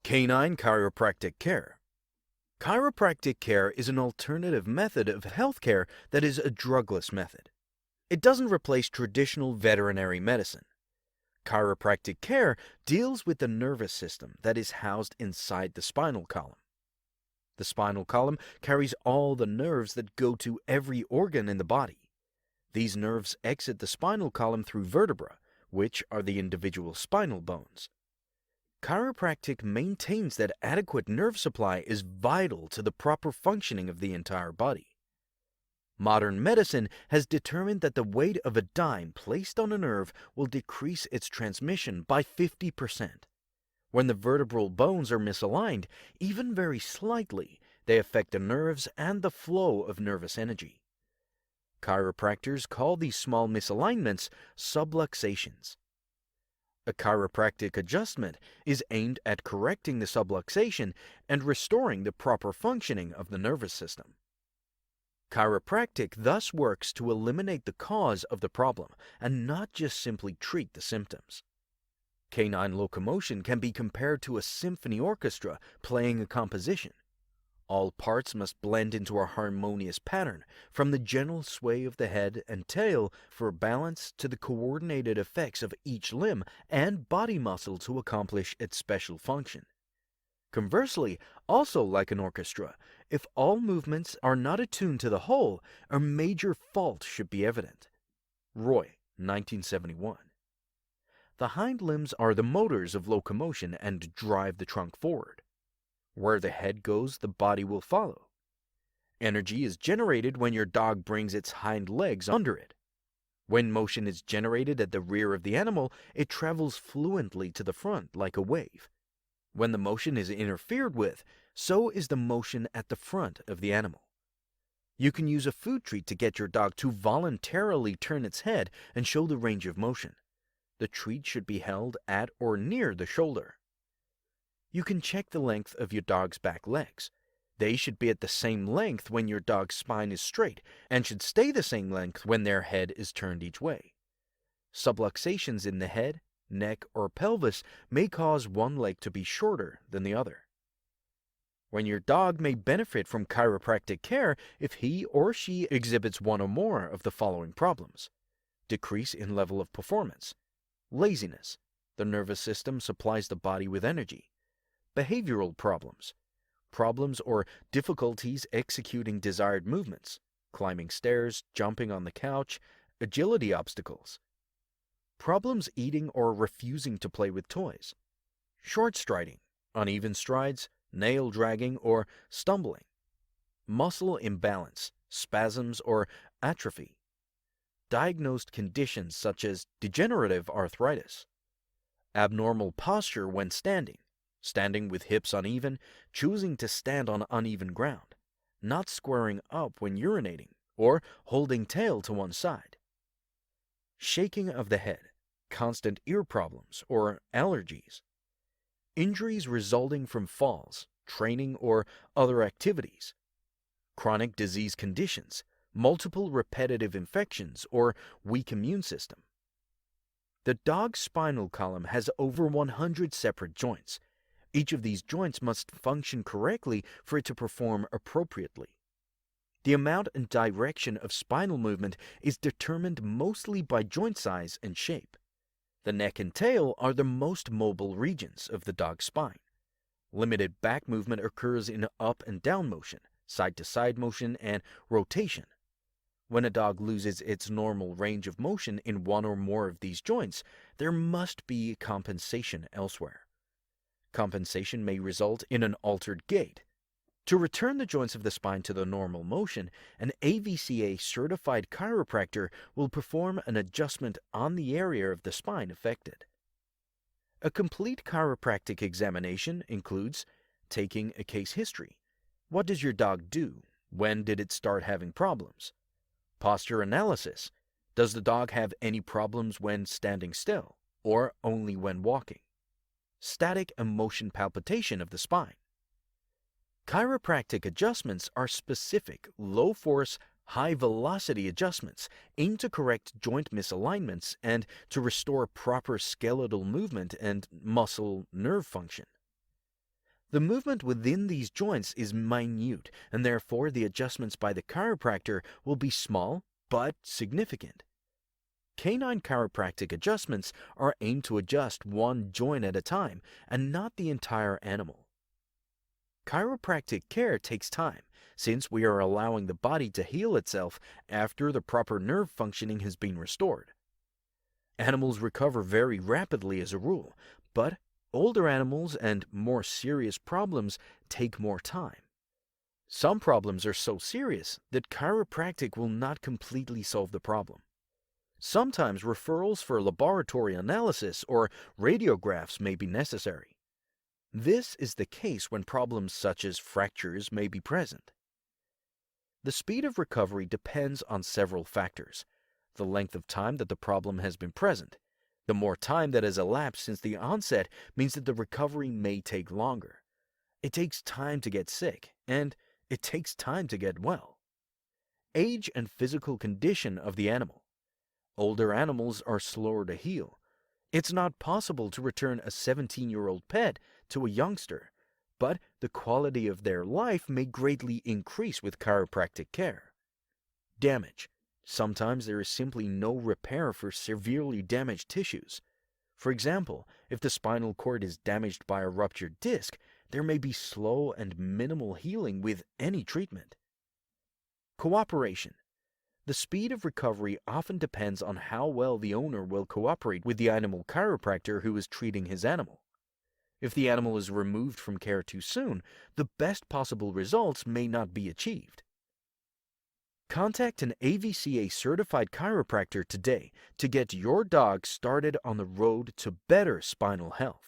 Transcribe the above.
Canine chiropractic care. Chiropractic care is an alternative method of healthcare that is a drugless method. It doesn't replace traditional veterinary medicine. Chiropractic care deals with the nervous system that is housed inside the spinal column. The spinal column carries all the nerves that go to every organ in the body. These nerves exit the spinal column through vertebra, which are the individual spinal bones. Chiropractic maintains that adequate nerve supply is vital to the proper functioning of the entire body. Modern medicine has determined that the weight of a dime placed on a nerve will decrease its transmission by 50%. When the vertebral bones are misaligned, even very slightly, they affect the nerves and the flow of nervous energy. Chiropractors call these small misalignments subluxations. A chiropractic adjustment is aimed at correcting the subluxation and restoring the proper functioning of the nervous system. Chiropractic thus works to eliminate the cause of the problem and not just simply treat the symptoms. Canine locomotion can be compared to a symphony orchestra playing a composition. All parts must blend into a harmonious pattern, from the gentle sway of the head and tail for balance to the coordinated effects of each limb and body muscle to accomplish its special function. Conversely, also like an orchestra, if all movements are not attuned to the whole, a major fault should be evident. Roy, 1971. The hind limbs are the motors of locomotion and drive the trunk forward. Where the head goes, the body will follow. Energy is generated when your dog brings its hind legs under it. When motion is generated at the rear of the animal, it travels fluently to the front like a wave. When the motion is interfered with, so is the motion at the front of the animal. You can use a food treat to get your dog to voluntarily turn its head and show the range of motion. The treat should be held at or near the shoulder. You can check the length of your dog's back legs. They should be at the same length when your dog's spine is straight and should stay the same length when their head is turned each way. Subluxations in the head, neck, or pelvis may cause one leg to be shorter than the other. When your dog may benefit from chiropractic care if he or she exhibits one or more of the following problems: decrease in level of performance, laziness, the nervous system supplies the body with energy, behavioral problems, problems or difficulties executing desired movements, climbing stairs, jumping on the couch, agility obstacles, problems eating or refusing to play with toys, short striding, uneven strides, nail dragging or stumbling, muscle imbalance, spasms or atrophy, diagnosed conditions such as degenerative arthritis, abnormal posture when standing, standing with hips uneven, choosing to stand on uneven ground, not squaring up when urinating, or holding tail to one side, shaking of the head, constant ear problems or allergies, injuries resulting from falls, training, or other activities, chronic disease conditions, multiple repetitive infections, or weak immune system. The dog's spinal column has over 100 separate joints. Each of these joints must function correctly for it to perform appropriately. The amount and direction of spinal movement is determined mostly by joint size and shape. The neck and tail are the most mobile regions of the dog's spine. Limited back movement occurs in up and down motion, side-to-side motion, and rotation. When a dog loses its normal range of motion in one or more of these joints, there must be compensation elsewhere. Compensation may result in an altered gait. To return the joints of the spine to the normal motion, an AVCA certified chiropractor will perform an adjustment on the area of the spine affected. A complete chiropractic examination includes taking a case history. What does your dog do? When did it start having problems? Posture analysis. Does the dog have any problems when standing still, or only when walking? Static and motion palpitation of the spine. Chiropractic adjustments are specific, low-force, high-velocity adjustments aimed to correct joint misalignments and to restore proper skeletal movement and muscle nerve function. The movement within these joints is minute, and therefore the adjustments by the chiropractor will be small but significant. Canine chiropractic adjustments are aimed to adjust one joint at a time and not the entire animal. Chiropractic care takes time, since we are allowing the body to heal itself after the proper nerve functioning has been restored. Animals recover very rapidly as a rule, but older animals and more serious problems take more time. Some problems are so serious that chiropractic will not completely solve the problem. Sometimes referrals for laboratory analysis or radiographs may be necessary. This is the case when problems such as fractures may be present. The speed of recovery depends on several factors. The length of time that the problem has been present. The more time that has elapsed since the onset means that the recovery may take longer. It takes time to get sick, and it takes time to get well. Age and physical condition of the animal. Older animals are slower to heal. It's not possible to return a 17-year-old pet to a youngster, but the quality of their life may greatly increase with chiropractic care. Damage. Sometimes there is simply no repair for severely damaged tissues. For example, if the spinal cord is damaged by a ruptured disc, there may be slow and minimal healing with any treatment. Cooperation. The speed of recovery often depends on how well the owner will cooperate with the animal chiropractor who is treating his animal. If the animal is removed from care too soon, the best possible results may not be achieved. Contact an AVCA certified chiropractor today to get your dog started on the road to better spinal health.